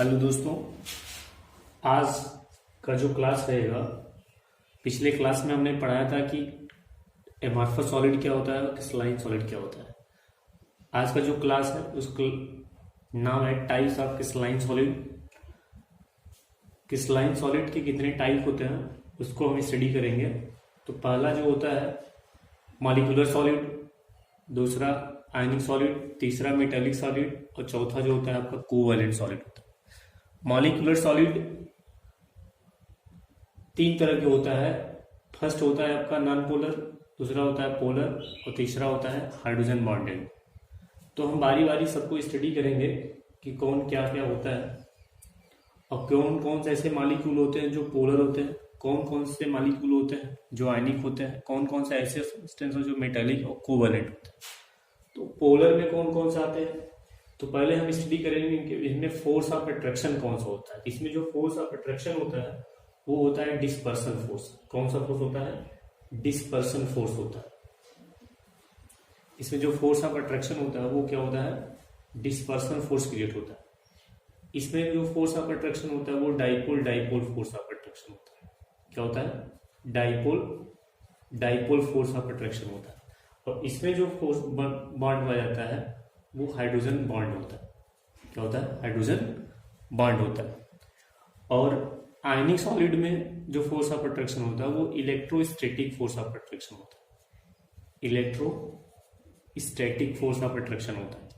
Hello दोस्तों, आज का जो क्लास रहेगा, पिछले क्लास में हमने पढ़ाया था कि एमॉर्फस सॉलिड क्या होता है और क्रिस्टलाइन सॉलिड क्या होता है। आज का जो क्लास है उसका नाम है types of crystalline solid. Crystalline solid के कितने टाइप होते हैं उसको हम स्टडी करेंगे। तो पहला जो होता है मॉलिक्यूलर सॉलिड, दूसरा आयनिक सॉलिड, तीसरा मेटेलिक सॉलिड और चौथा जो होता है आपका कोवैलेंट सॉलिड होता है। मॉलिक्यूलर सॉलिड तीन तरह के होता है। फर्स्ट होता है आपका नॉन पोलर, दूसरा होता है पोलर और तीसरा होता है हाइड्रोजन बॉन्डेड। तो हम बारी बारी सबको स्टडी करेंगे कि कौन क्या क्या होता है और कौन कौन से ऐसे मॉलिक्यूल होते हैं जो पोलर होते हैं, कौन कौन से मॉलिक्यूल होते हैं जो आयनिक होते हैं, कौन कौन से ऐसे सब्सटेंस जो मेटेलिक और कोवैलेंट होते हैं। तो पोलर में कौन कौन से आते हैं, तो पहले हम स्टडी करेंगे कि इनमें फोर्स ऑफ अट्रैक्शन कौन सा होता है। इसमें जो फोर्स ऑफ अट्रैक्शन होता है वो होता है डिस्पर्सन फोर्स। कौन सा फोर्स होता है? डिस्पर्सन फोर्स होता है। इसमें जो फोर्स ऑफ अट्रैक्शन होता है वो क्या होता है? डिस्पर्सन फोर्स क्रिएट होता है। इसमें जो फोर्स ऑफ अट्रैक्शन होता है वो dipole dipole force of attraction होता है। क्या होता है? Dipole dipole force of attraction होता है। और इसमें जो फोर्स बॉन्ड पाया जाता है वो हाइड्रोजन बॉन्ड होता है। क्या होता है? हाइड्रोजन बॉन्ड होता है। और आयनिक सॉलिड में जो फोर्स ऑफ अट्रैक्शन होता है वो इलेक्ट्रोस्टैटिक फोर्स ऑफ अट्रैक्शन होता है। इलेक्ट्रोस्टैटिक फोर्स ऑफ अट्रैक्शन होता है।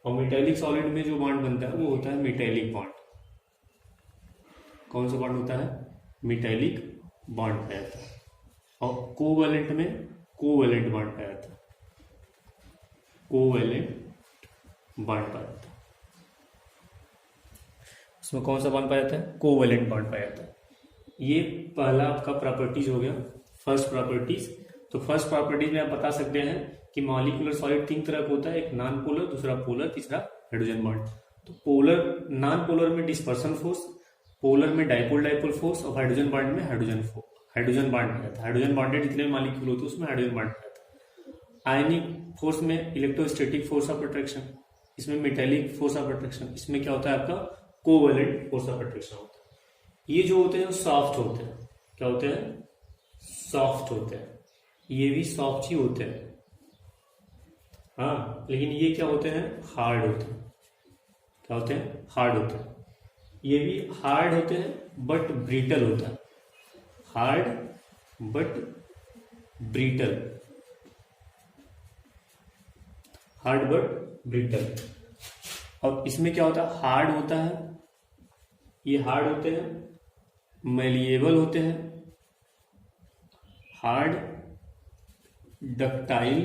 और मेटेलिक सॉलिड में जो बॉन्ड बनता है वो होता है मेटेलिक बॉन्ड। कौन सा बॉन्ड होता है? मेटेलिक बॉन्ड पाया जाता है। और कोवैलेंट में कोवैलेंट बॉन्ड पाया जाता है। कोवैलेंट बॉन्ड पाया जाता है। इसमें कौन सा बॉन्ड पाया जाता है? कोवैलेंट बॉन्ड पाया जाता है। ये पहला आपका प्रॉपर्टीज हो गया, फर्स्ट प्रॉपर्टीज। तो फर्स्ट प्रॉपर्टीज में आप बता सकते हैं कि मॉलिक्यूलर सॉलिड तीन तरह का होता है, एक नॉन पोलर, दूसरा पोलर, तीसरा हाइड्रोजन बॉन्ड। तो पोलर, नॉन पोलर में डिस्पर्सन फोर्स, पोलर में डाइपोल डाइपोल फोर्स और हाइड्रोजन बॉन्ड में हाइड्रोजन बॉन्ड पाया जाता है। हाइड्रोजन बॉन्डेड जितने मॉलिक्यूल होते हैं उसमें हाइड्रोजन बॉन्ड पाया जाता है। आयनिक फोर्स में इलेक्ट्रोस्टैटिक फोर्स ऑफ अट्रैक्शन, इसमें मेटेलिक फोर्स ऑफ अट्रैक्शन, इसमें क्या होता है आपका? कोवैलेंट फोर्स ऑफ अट्रैक्शन होता है। ये जो होते हैं सॉफ्ट होते हैं। क्या होते हैं? सॉफ्ट होते हैं। ये भी सॉफ्ट ही होते हैं, हाँ, लेकिन ये क्या होते हैं? हार्ड होते हैं। क्या होते हैं? हार्ड होते हैं। ये भी हार्ड होते हैं बट ब्रिटल होता है। Hard but brittle, hard but brittle. और इसमें क्या होता है? हार्ड होता है, ये हार्ड होते हैं, मैलिएबल होते हैं, hard, ductile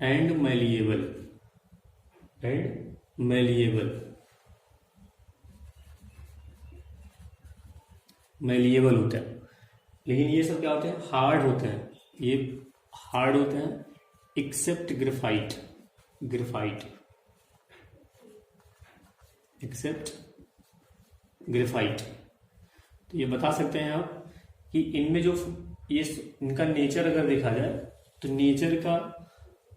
and malleable, malleable होते हैं। लेकिन ये सब क्या होते हैं? हार्ड होते हैं। ये हार्ड होते हैं एक्सेप्ट ग्रेफाइट, एक्सेप्ट ग्रेफाइट। तो ये बता सकते हैं आप कि इनमें जो ये इनका नेचर अगर देखा जाए तो नेचर का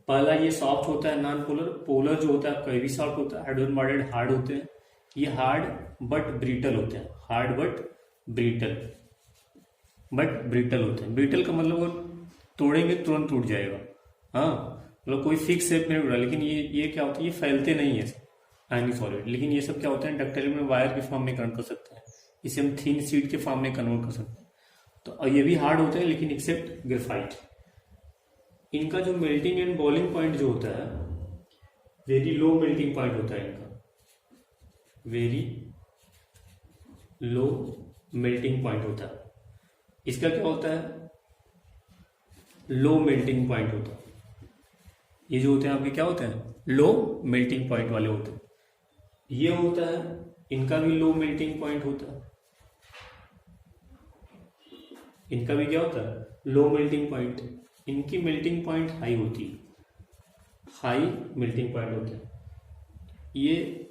पहला ये सॉफ्ट होता है नॉन पोलर। पोलर जो होता है आपका ये भी सॉफ्ट होता है। हाइड्रोजन बॉन्डेड हार्ड होते हैं। ये हार्ड बट ब्रिटल होते हैं। हार्ड बट ब्रिटल होते हैं। ब्रिटल का मतलब वो तोड़ेंगे तुरंत टूट जाएगा, हाँ, मतलब कोई फिक्स शेप में नहीं उड़ रहा। लेकिन ये क्या होता है? ये फैलते नहीं है आयनिक सॉलिड। लेकिन ये सब क्या होता है? डक्टाइल में वायर के फॉर्म में कन्वर्ट कर सकते हैं। इसे हम थिन शीट के फॉर्म में कन्वर्ट कर सकते हैं। तो ये भी हार्ड होते हैं लेकिन एक्सेप्ट ग्रेफाइट। इनका जो मेल्टिंग एंड बॉइलिंग पॉइंट जो होता है वेरी लो मेल्टिंग पॉइंट होता है इनका, वेरी लो मेल्टिंग पॉइंट होता है। इसका क्या होता है? लो मेल्टिंग पॉइंट होता है। ये जो होते हैं आपके क्या होते हैं? लो मेल्टिंग पॉइंट वाले होते हैं। ये होता है, इनका भी लो मेल्टिंग पॉइंट होता है। इनका भी क्या होता है? Low melting point. इनकी मेल्टिंग पॉइंट हाई होती है, हाई मेल्टिंग पॉइंट होते हैं। ये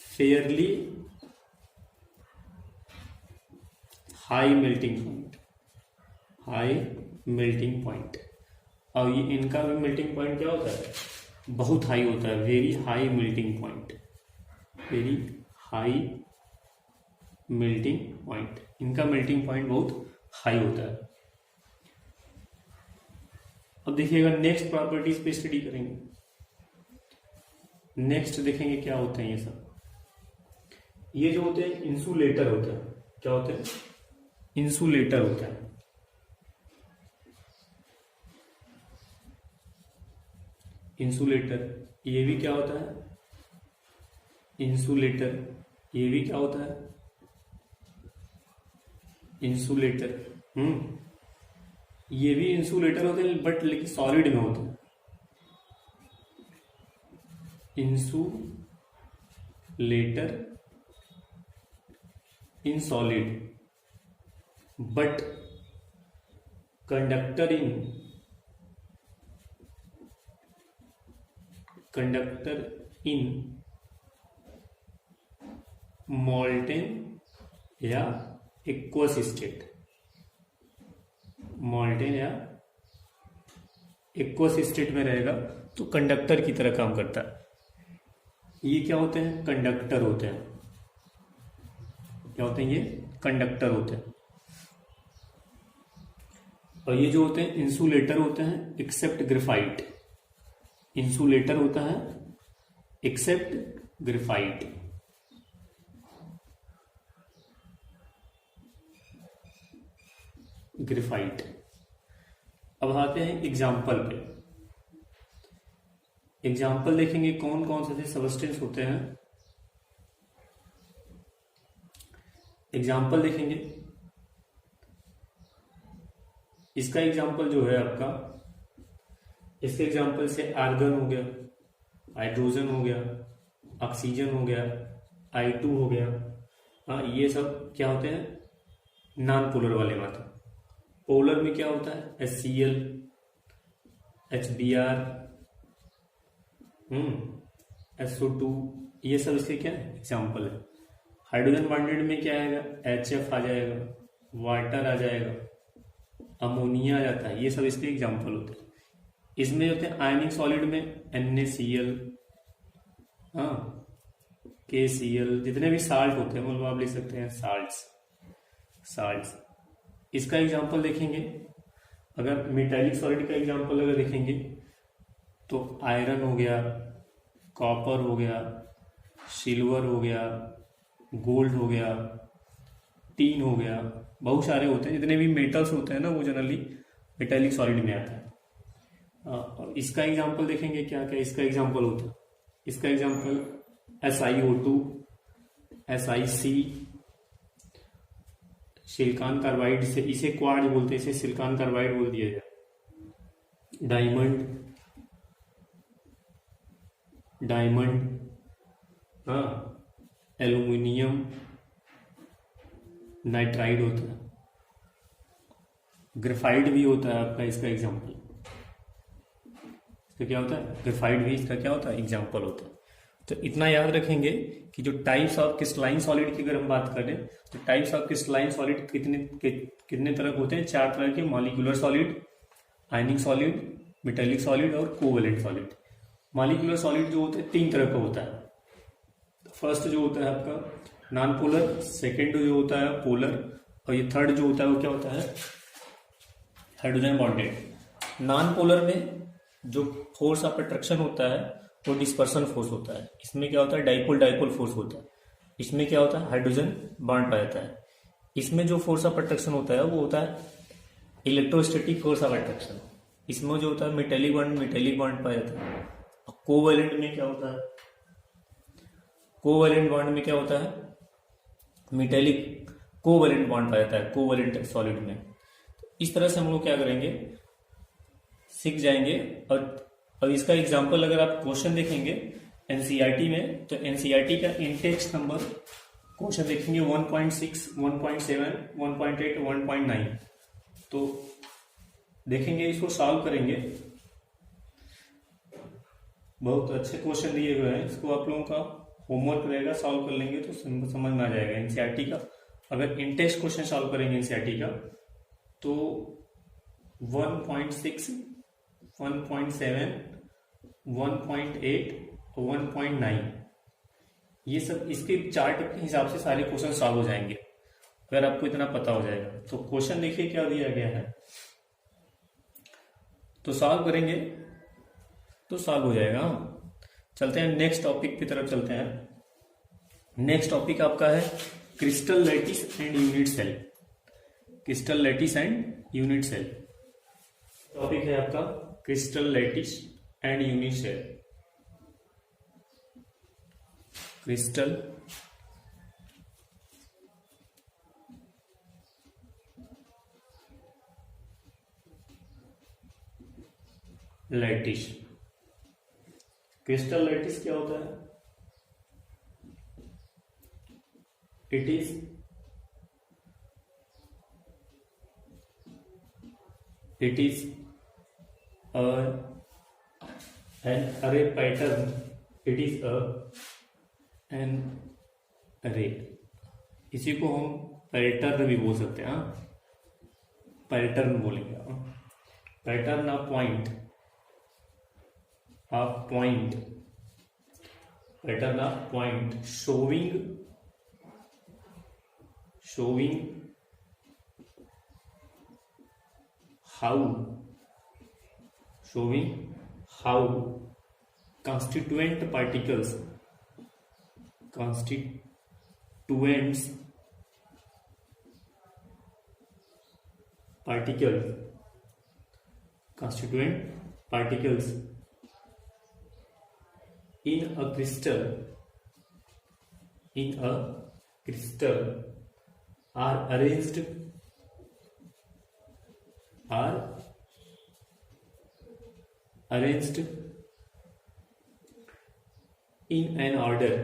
फेयरली हाई मेल्टिंग पॉइंट। और ये इनका भी मेल्टिंग पॉइंट क्या होता है? बहुत हाई होता है, very high melting point. Very high melting point, इनका मेल्टिंग पॉइंट बहुत हाई होता है। अब देखिएगा नेक्स्ट प्रॉपर्टीज पे स्टडी करेंगे। नेक्स्ट देखेंगे क्या होते हैं ये सब। ये जो होते हैं इंसुलेटर होते हैं, क्या होते हैं? इंसुलेटर होता है। इंसुलेटर ये भी क्या होता है? इंसुलेटर ये भी क्या होता है? इंसुलेटर। ये भी इंसुलेटर होते हैं बट लेकिन सॉलिड में होते हैं। Insulator in solid but conductor in molten या एक्वस स्टेट। मॉल्टेन या एक्वस स्टेट में रहेगा तो कंडक्टर की तरह काम करता है। ये क्या होते हैं? कंडक्टर होते हैं। क्या होते हैं? ये कंडक्टर होते हैं। और ये जो होते हैं इंसुलेटर होते हैं एक्सेप्ट ग्रेफाइट। इंसुलेटर होता है एक्सेप्ट ग्रेफाइट। ग्रेफाइट। अब आते हैं एग्जाम्पल पे। एग्जाम्पल देखेंगे कौन कौन से सबस्टेंस होते हैं। एग्जाम्पल देखेंगे, इसका एग्जाम्पल जो है आपका, इसके एग्जाम्पल से आर्गन हो गया, हाइड्रोजन हो गया, ऑक्सीजन हो गया, I2 हो गया। हाँ, ये सब क्या होते हैं? नॉन पोलर वाले मात्रा। पोलर में क्या होता है? HCl, HBr, SO2, ये सब इसके क्या एग्जाम्पल है। हाइड्रोजन बॉन्डेड में क्या आएगा? HF आ जाएगा, वाटर आ जाएगा, अमोनिया आ जाता है। ये सब इसके एग्जाम्पल होते हैं। इसमें होते हैं आयनिक सॉलिड में NaCl, KCl, जितने भी साल्ट होते हैं मतलब आप लिख सकते हैं साल्ट्स। इसका एग्जाम्पल देखेंगे, अगर मेटालिक सॉलिड का एग्जाम्पल अगर देखेंगे तो आयरन हो गया, कॉपर हो गया, सिल्वर हो गया, गोल्ड हो गया, टीन हो गया, बहुत सारे होते हैं। जितने भी मेटल्स होते हैं ना वो जनरली मेटालिक सॉलिड में आता है। और इसका एग्जाम्पल देखेंगे क्या क्या इसका एग्जाम्पल होता है। इसका example SiO2, SiC, silicon carbide से, इसे क्वार्ट्ज बोलते हैं, इसे सिलिकॉन कार्बाइड बोल दिया जाए। डायमंड, एल्यूमिनियम नाइट्राइड होता है। ग्रेफाइट भी होता है आपका इसका एग्जाम्पल। इसका क्या होता है? ग्रेफाइट भी इसका क्या होता है? एग्जाम्पल होता है। तो इतना याद रखेंगे कि जो टाइप्स ऑफ क्रिस्टलाइन सॉलिड की अगर हम बात करें तो टाइप्स ऑफ क्रिस्टलाइन सॉलिड कितने तरह के होते हैं? 4 तरह के। मॉलिक्यूलर सॉलिड, आयनिक सॉलिड, मेटालिक सॉलिड और कोवेलेंट सॉलिड। मॉलिक्यूलर सॉलिड जो होते हैं 3 तरह का होता है। फर्स्ट जो होता है आपका नॉन पोलर, सेकेंड जो होता है पोलर, और ये थर्ड जो होता है वो क्या होता है? Hydrogen bonded. नॉन पोलर में जो फोर्स ऑफ अट्रैक्शन होता है वो डिस्पर्सन फोर्स होता है। इसमें क्या होता है? डाइपोल फोर्स होता है। इसमें क्या होता है? हाइड्रोजन बॉन्ड पाया जाता है। इसमें जो फोर्स ऑफ अट्रैक्शन होता है वो होता है इलेक्ट्रोस्टैटिक फोर्स ऑफ अट्रैक्शन। इसमें जो होता है मेटेलिक बॉन्ड पाया जाता है। कोवेलेंट में क्या होता है? कोवेलेंट बॉन्ड में क्या होता है? मेटेलिक कोवेलेंट बॉन्ड पाया जाता है कोवेलेंट सॉलिड में। इस तरह से हम लोग क्या करेंगे, सीख जाएंगे। और इसका एग्जाम्पल अगर आप क्वेश्चन देखेंगे एनसीईआरटी में, तो एनसीईआरटी का इंटेक्स्ट नंबर क्वेश्चन देखेंगे 1.6, 1.7, 1.8, 1.9। तो देखेंगे, इसको सॉल्व करेंगे। बहुत अच्छे क्वेश्चन दिए हुए हैं। इसको आप लोगों का होमवर्क रहेगा, सॉल्व कर लेंगे तो समझ में आ जाएगा एनसीईआरटी का। अगर इंटेक्स्ट क्वेश्चन सॉल्व करेंगे एनसीईआरटी का तो 1.6, 1.7, 1.8, 1.9 ये सब इसके चार्ट के हिसाब से सारे क्वेश्चन सॉल्व हो जाएंगे अगर आपको इतना पता हो जाएगा। तो क्वेश्चन देखिए क्या दिया गया है, तो सॉल्व करेंगे तो सॉल्व हो जाएगा। चलते हैं नेक्स्ट टॉपिक की तरफ चलते हैं। नेक्स्ट टॉपिक आपका है crystal lattice and unit cell. Crystal lattice and unit cell topic है आपका, crystal lattice and unit cell. Crystal lattice. Crystal lattice क्या होता है? It is an array pattern. It is an array. इसी को हम पैटर्न भी बोल सकते हैं। पैटर्न बोलेंगे। Pattern of point, pattern of point showing how constituents particles in a crystal are arranged in an order,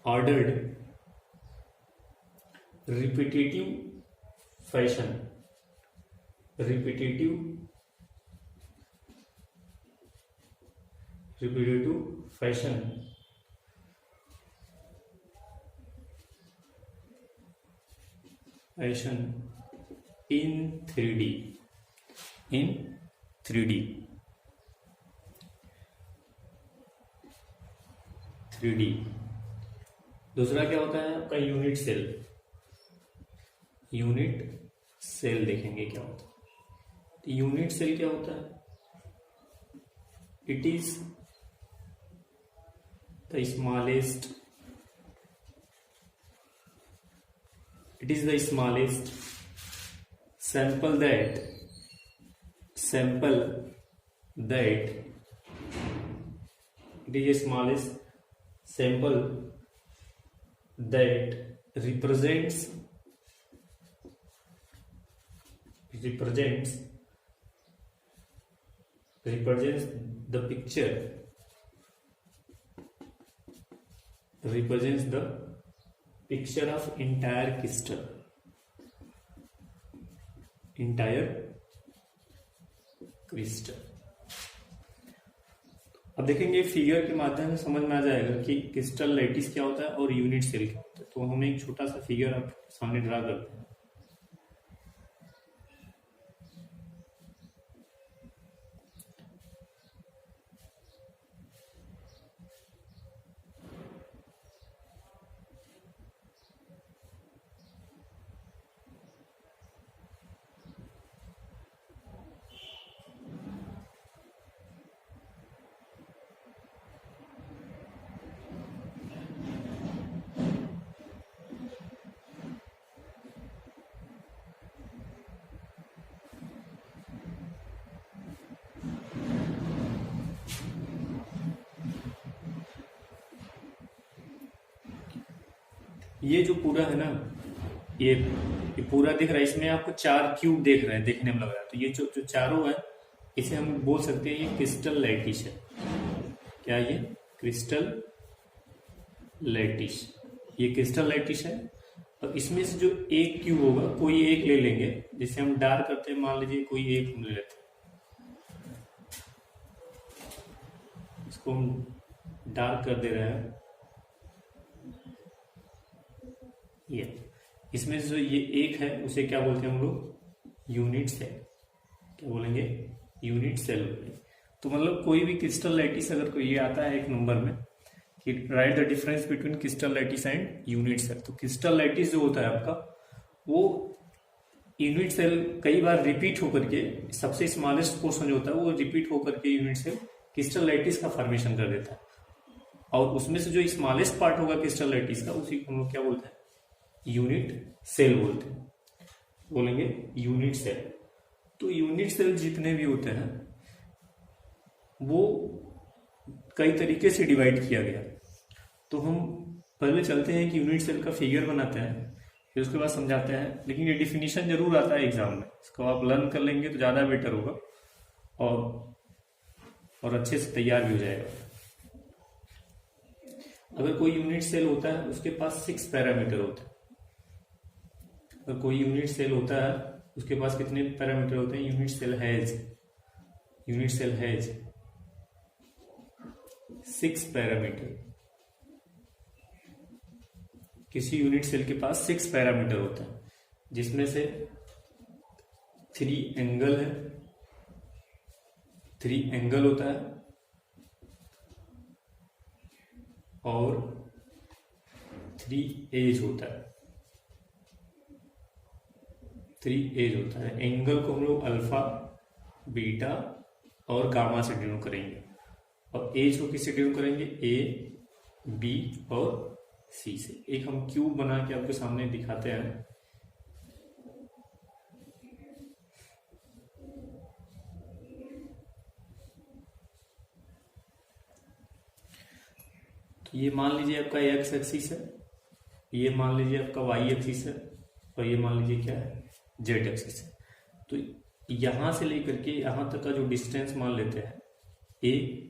ordered repetitive fashion, in 3D, दूसरा क्या होता है आपका यूनिट सेल देखेंगे क्या होता है। तो यूनिट सेल क्या होता है? It is the smallest sample that it is the smallest sample that represents the picture, of entire crystal, अब देखेंगे फिगर के माध्यम से समझ में आ जाएगा कि क्रिस्टल लैटिस क्या होता है और यूनिट सेल क्या होता है। तो हम एक छोटा सा फिगर आप सामने ड्रा करते हैं। ये जो पूरा है ना, ये पूरा दिख रहा है, इसमें आपको 4 क्यूब देख रहे हैं, देखने में लग रहा है। तो ये जो चारों है, इसे हम बोल सकते हैं ये क्रिस्टल लैटिस है। क्या ये क्रिस्टल लैटिस? ये क्रिस्टल लैटिस है। और इसमें से जो एक क्यूब होगा, कोई एक ले लेंगे, जिसे हम डार्क करते हैं। मान लीजिए कोई एक हम ले लेते हैं, इसको हम डार्क कर दे रहे हैं। ये इसमें से जो ये एक है उसे क्या बोलते हैं हम लोग? Unit cell. क्या बोलेंगे? यूनिट सेल बोलेंगे। तो मतलब कोई भी क्रिस्टल लैटिस अगर कोई ये आता है एक नंबर में कि write the difference between crystal lattice and unit cell, तो क्रिस्टल लैटिस जो होता है आपका वो यूनिट सेल कई बार रिपीट होकर के, सबसे स्मॉलेस्ट पोर्शन जो होता है वो रिपीट होकर के यूनिट सेल क्रिस्टल लैटिस का फॉर्मेशन कर देता है, और उसमें से जो स्मॉलेस्ट पार्ट होगा क्रिस्टल लैटिस का उसी को हम लोग क्या बोलते हैं, यूनिट सेल बोलते हैं, बोलेंगे यूनिट सेल। तो यूनिट सेल जितने भी होते हैं वो कई तरीके से डिवाइड किया गया। तो हम पहले चलते हैं कि यूनिट सेल का फिगर बनाते हैं, फिर उसके बाद समझाते हैं, लेकिन ये डिफिनीशन जरूर आता है एग्जाम में, इसको आप लर्न कर लेंगे तो ज़्यादा बेटर होगा और अच्छे से तैयार भी हो जाएगा। अगर कोई यूनिट सेल होता है उसके पास 6 पैरामीटर होते हैं। अगर कोई यूनिट सेल होता है उसके पास कितने पैरामीटर होते हैं, यूनिट सेल हैज 6 पैरामीटर। किसी यूनिट सेल के पास 6 पैरामीटर होते हैं, जिसमें से 3 एंगल है, 3 एंगल होता है, और 3 एज होता है। 3 एज होता है। एंगल को हम लोग अल्फा, बीटा और गामा से डिनोट करेंगे, और एज को किससे डिनोट करेंगे, ए, बी और सी से। एक हम क्यूब बना के आपके सामने दिखाते हैं। तो ये मान लीजिए आपका एक्स एक्सिस है, ये मान लीजिए आपका वाई एक्सिस है, और ये मान लीजिए क्या है, जेड एक्सिस है। तो यहां से लेकर के यहां तक का जो डिस्टेंस मान लेते हैं ए,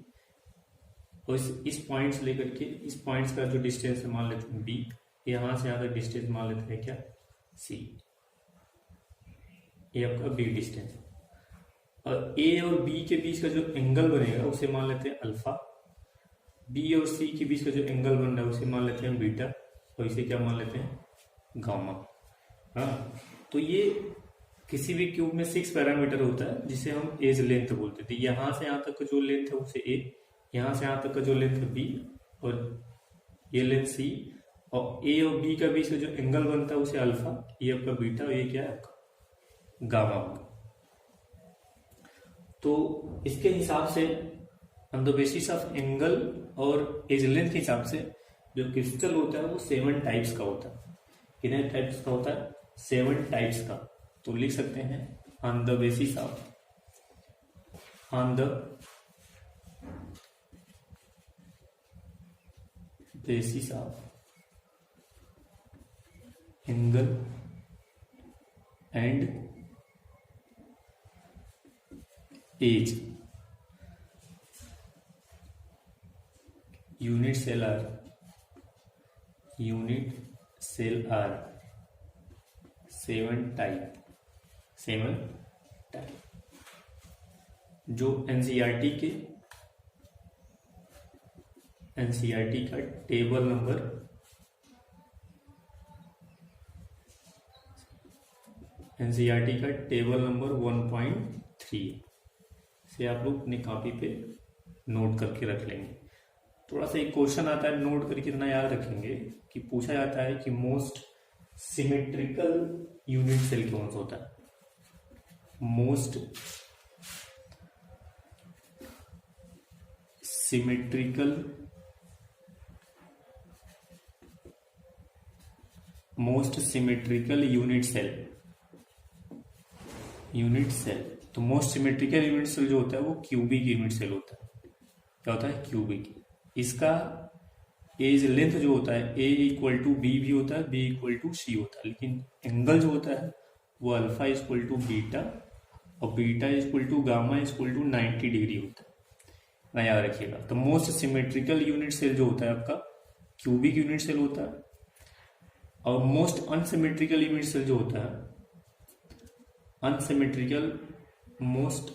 और इस पॉइंट से लेकर के इस पॉइंट्स का जो डिस्टेंस है मान लेते हैं बी, यहां से यहां तक डिस्टेंस मान लेते हैं क्या, सी। ये आपका बी डिस्टेंस, और ए और बी के बीच का जो एंगल बनेगा उसे मान लेते हैं अल्फा। बी और सी के बीच का जो एंगल बन रहा है उसे मान लेते हैं बीटा, और इसे क्या मान लेते हैं, गामा। हाँ, तो ये किसी भी क्यूब में 6 पैरामीटर होता है जिसे हम एज लेंथ बोलते थे। यहां से यहां तक का जो लेंथ है उसे ए, यहां से यहां तक का जो लेंथ है बी, और ये लेंथ सी, और ए और बी का बीच का जो एंगल बनता है उसे अल्फा, ये आपका बीटा, और ये क्या है आपका गामा होगा। तो इसके हिसाब से on the basis of angle और एज लेंथ के हिसाब से जो क्रिस्टल होता है वो 7 टाइप्स का होता है। कितने टाइप्स का होता है, 7 टाइप्स का। तो लिख सकते हैं on the basis of angle and edge unit cell are 7 type. जो एनसीईआरटी का टेबल नंबर 1.3 से आप लोग अपनी कॉपी पे नोट करके रख लेंगे। थोड़ा सा एक क्वेश्चन आता है, नोट करके इतना याद रखेंगे कि पूछा जाता है कि मोस्ट सिमेट्रिकल यूनिट सेल कौन सा होता है। Most symmetrical unit cell. तो मोस्ट सिमेट्रिकल यूनिट सेल जो होता है वो क्यूबिक यूनिट सेल होता है। क्या होता है, क्यूबिक। इसका एज लेंथ जो होता है ए इक्वल टू बी भी होता है, बी इक्वल टू सी होता है, लेकिन एंगल जो होता है वो अल्फा इक्वल टू बीटा और beta equal to gamma equal to 90 degree होता है ना, याद रखिएगा। तो मोस्ट सिमेट्रिकल यूनिट सेल जो होता है आपका क्यूबिक यूनिट सेल होता है, और मोस्ट अनसिमेट्रिकल यूनिट सेल जो होता है मोस्ट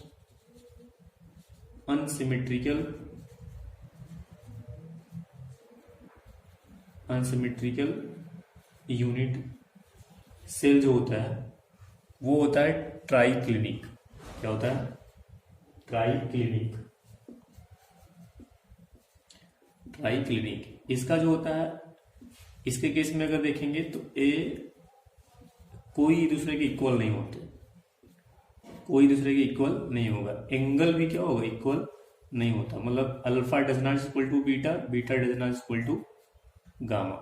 अनसिमेट्रिकल यूनिट सेल जो होता है वो होता है ट्राइक्लिनिक। क्या होता है, ट्राइक्लिनिक। Try clinic. इसका जो होता है, इसके केस में अगर देखेंगे तो ए कोई दूसरे के इक्वल नहीं होते, कोई दूसरे के इक्वल नहीं होगा। एंगल भी क्या होगा, इक्वल नहीं होता। मतलब alpha does not equal to beta, beta does not equal to gamma,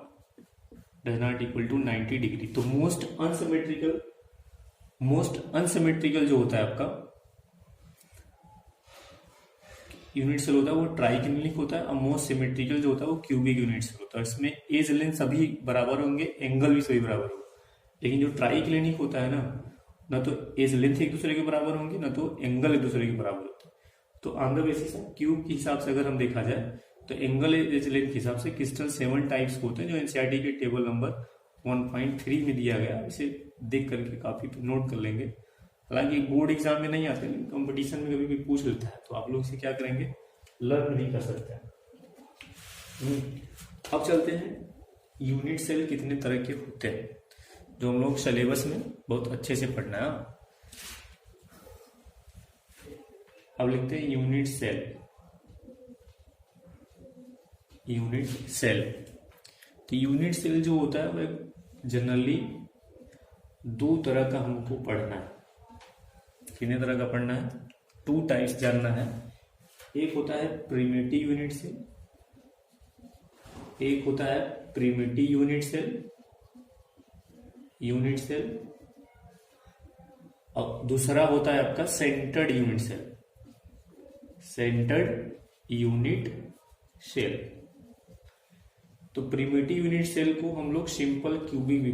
does not equal to 90 degree. तो मोस्ट अनसिमेट्रिकल जो होता है आपका यूनिट सेल होता है वो ट्राइक्लिनिक होता है, और मोस्ट सिमेट्रिकल जो होता है वो क्यूबिक यूनिट सेल होता है। इसमें एज लेंथ सभी बराबर होंगे, एंगल भी सभी बराबर होंगे। लेकिन जो ट्राइक्लिनिक होता है ना तो एज लेंथ एक दूसरे के बराबर होंगे, ना तो एंगल एक दूसरे के बराबर होते हैं। तो ऑन द बेसिस क्यूब के हिसाब से अगर हम देखा जाए तो एंगल एज लेंथ के हिसाब से क्रिस्टल 7 टाइप्स होते हैं, जो एनसीईआरटी के टेबल नंबर 1.3 में दिया गया। इसे देख करके काफी नोट कर लेंगे। हालांकि बोर्ड एग्जाम में नहीं आते, लेकिन कंपटीशन में कभी भी पूछ लेता है, तो आप लोग इसे क्या करेंगे, लर्न भी कर सकते हैं। अब चलते हैं यूनिट सेल कितने तरह के होते हैं, जो हम लोग सिलेबस में बहुत अच्छे से पढ़ना है। अब लिखते हैं यूनिट सेल। यूनिट सेल, तो यूनिट सेल जो होता है वह जनरली 2 तरह का हमको पढ़ना है। कितने तरह का पढ़ना है, 2 टाइप्स जानना है। एक होता है प्रिमिटिव यूनिट सेल, एक होता है प्रिमिटिव यूनिट सेल, और दूसरा होता है आपका सेंटर्ड यूनिट सेल, तो प्रिमिटिव यूनिट सेल को हम लोग सिंपल क्यूबिक भी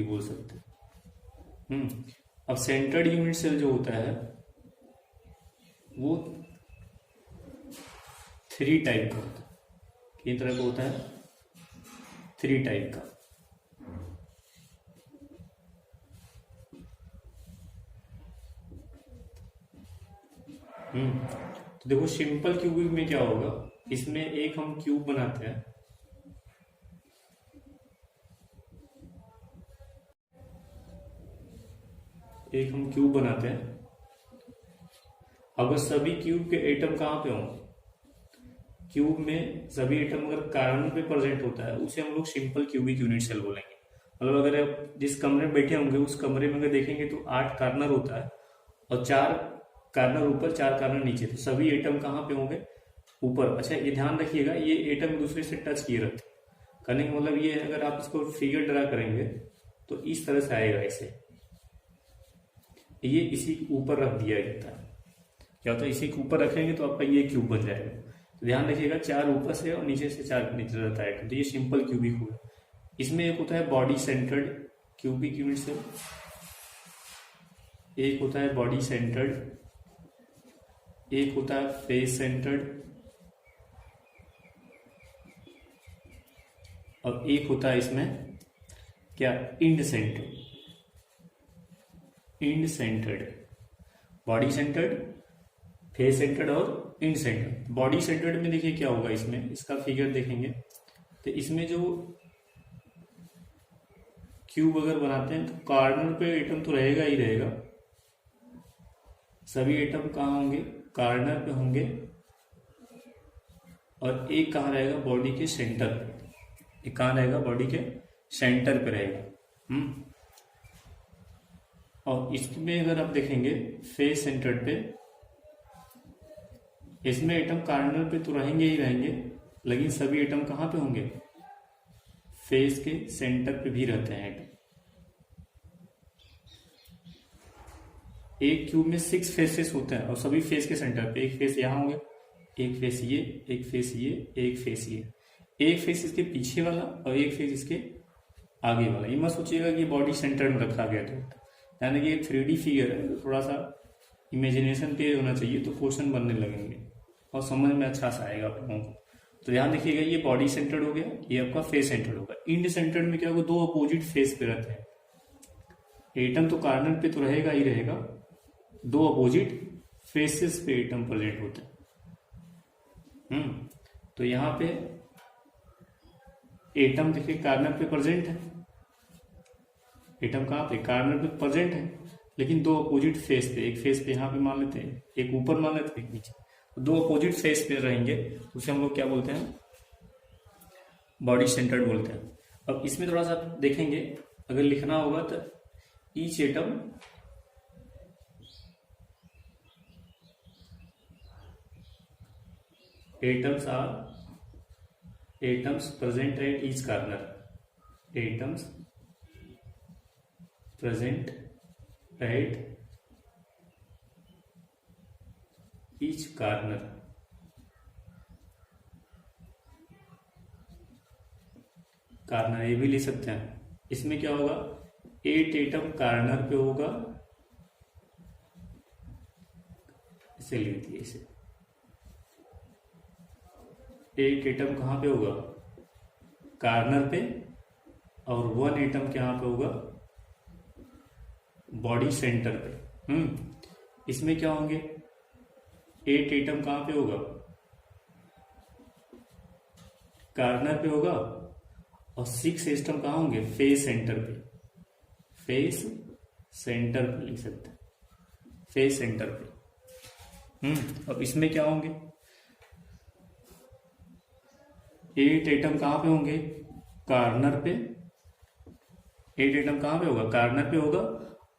बोल सकते हैं, अब सेंटर्ड यूनिट सेल जो होता है वो 3 टाइप का होता है। किस तरह का होता है, 3 टाइप का। तो देखो सिंपल क्यूबिक में क्या होगा, इसमें एक हम क्यूब बनाते हैं, अगर सभी क्यूब के एटम कहाँ पे हों, क्यूब में सभी एटम अगर कार्बन पे प्रेजेंट होता है, उसे हम लोग सिंपल क्यूबिक यूनिट सेल बोलेंगे। मतलब अगर आप जिस कमरे में बैठे होंगे उस कमरे में अगर देखेंगे तो 8 कार्नर होता है, और 4 कार्नर ऊपर 4 कार्नर नीचे, तो सभी एटम कहाँ पे होंगे, ऊपर। अच्छा ये ध्यान रखिएगा, ये एटम दूसरे से टच किए रहते हैं। करने का मतलब ये, अगर आप इसको फिगर ड्रा करेंगे तो इस तरह से आएगा, ऐसे ये इसी के ऊपर रख दिया जाता है। क्या होता है, इसी के ऊपर रखेंगे तो आपका ये क्यूब बन जाएगा। तो ध्यान रखिएगा, 4 ऊपर से और नीचे से 4 नीचे रहता है, तो ये सिंपल क्यूबिक हुआ। इसमें एक होता है body centred cubic unit cell, एक होता है बॉडी सेंटर्ड, एक होता है फेस सेंटर्ड, और एक होता है इसमें क्या, end centred. Body centred, face centred और इंड सेंटर्ड। बॉडी सेंटर्ड में देखिए क्या होगा, इसमें इसका फिगर देखेंगे तो इसमें जो क्यूब अगर बनाते हैं तो कार्नर पे एटम तो रहेगा ही रहेगा। सभी एटम कहाँ होंगे, कार्नर पे होंगे, और एक कहाँ रहेगा, बॉडी के सेंटर पे। एक कहाँ रहेगा, बॉडी के सेंटर पे रहेगा। और इसमें अगर आप देखेंगे फेस सेंटर पे, इसमें एटम कार्नर पे तो रहेंगे ही रहेंगे, लेकिन सभी एटम कहाँ पे होंगे, फेस के सेंटर पे भी रहते हैं एटम। एक क्यूब में 6 फेसेस होते हैं, और सभी फेस के सेंटर पे, एक फेस यहाँ होंगे, एक फेस ये, एक फेस ये, एक फेस ये, एक फेस इसके पीछे वाला और एक फेस इसके आगे वाला। ये मत सोचिएगा कि बॉडी सेंटर में रखा गया था, यानी कि 3D फिगर है, तो थोड़ा सा इमेजिनेशन तेज होना चाहिए, तो क्वेश्चन बनने लगेंगे और समझ में अच्छा सा आएगा आप लोगों को। तो ध्यान रखिएगा, ये बॉडी सेंटर्ड हो गया, ये आपका फेस सेंटर्ड होगा। इंड सेंटर्ड में क्या होगा, 2 अपोजिट फेस पे रहते हैं। एटम तो कार्नर पे तो रहेगा ही रहेगा, 2 अपोजिट फेसेस पे एटम प्रेजेंट होते हैं। तो यहाँ पे एटम देखिए कार्नर पे प्रेजेंट है, एटम कहाँ पे, कार्नर पे प्रेजेंट है, लेकिन दो अपोजिट फेस पे, एक फेस पे यहाँ पे मान लेते हैं, एक ऊपर मान लेते हैं, एक नीचे, तो दो अपोजिट फेस पे रहेंगे, उसे हम लोग क्या बोलते हैं, बॉडी सेंटर्ड बोलते हैं। अब इसमें थोड़ा सा देखेंगे, अगर लिखना होगा तो each atom atoms present at each corner, atoms present at each corner, corner ये भी लिख सकते हैं। इसमें क्या होगा, 8 एटम कार्नर पे होगा, इसे लिख दिए, इसे 8 एटम कहाँ पे होगा, कार्नर पे, और 1 एटम कहाँ पे होगा, बॉडी सेंटर पे। इसमें क्या होंगे, 8 एटम कहाँ पे होगा, कार्नर पे होगा, और 6 एटम कहाँ होंगे, फेस सेंटर पे, फेस सेंटर पे लिख सकते हैं, फेस सेंटर पे। अब इसमें क्या होंगे, 8 एटम कहाँ पे होंगे, कार्नर पे, 8 एटम कहाँ पे होगा, कार्नर पे होगा,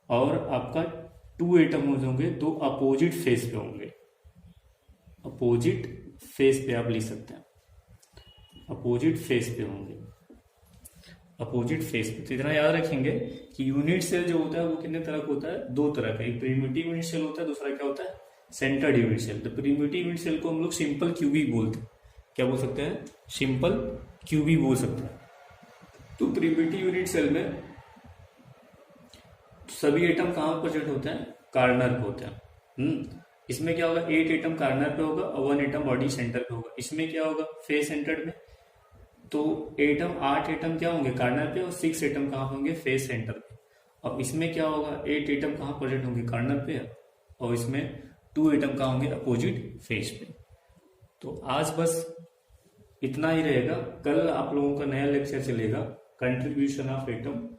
और आपका 2 एटम होंगे, दो अपोजिट फेस पे होंगे, अपोजिट फेस पे आप लिख सकते हैं, अपोजिट फेस पे होंगे, अपोजिट फेस पे। तो इतना याद रखेंगे कि यूनिट सेल जो होता है वो कितने तरह का होता है, 2 तरह का, एक प्रिमिटिव यूनिट सेल होता है, दूसरा क्या होता है, सेंटर्ड यूनिट सेल। तो प्रिमिटिव यूनिट सेल को हम लोग सिंपल क्यूबिक बोलते हैं, क्या बोल सकते हैं, सिंपल क्यूबिक बोल सकते हैं। तो प्रिमिटिव यूनिट सेल में सभी एटम कहाँ प्रेजेंट होते हैं, कार्नर पे होते हैं। इसमें क्या होगा, 8 एटम कार्नर पे होगा और 1 एटम बॉडी सेंटर पे होगा। इसमें क्या होगा, फेस सेंटर्ड में, तो 8 एटम क्या होंगे, कार्नर पे, और 6 एटम कहाँ होंगे, फेस सेंटर पे। अब इसमें क्या होगा, 8 एटम कहाँ प्रेजेंट होंगे, कार्नर पे, और इसमें 2 एटम कहाँ होंगे, अपोजिट फेस पे। तो आज बस इतना ही रहेगा। कल आप लोगों का नया लेक्चर चलेगा, contribution of atom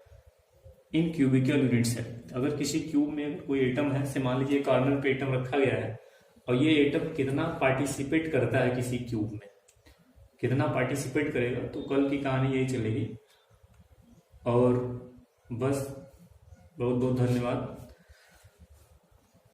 in cubical unit cell. अगर किसी क्यूब में अगर कोई एटम है, से मान लीजिए कार्नर पे एटम रखा गया है, और ये एटम कितना पार्टिसिपेट करता है किसी क्यूब में, कितना पार्टिसिपेट करेगा, तो कल की कहानी यही चलेगी। और बस, बहुत बहुत धन्यवाद।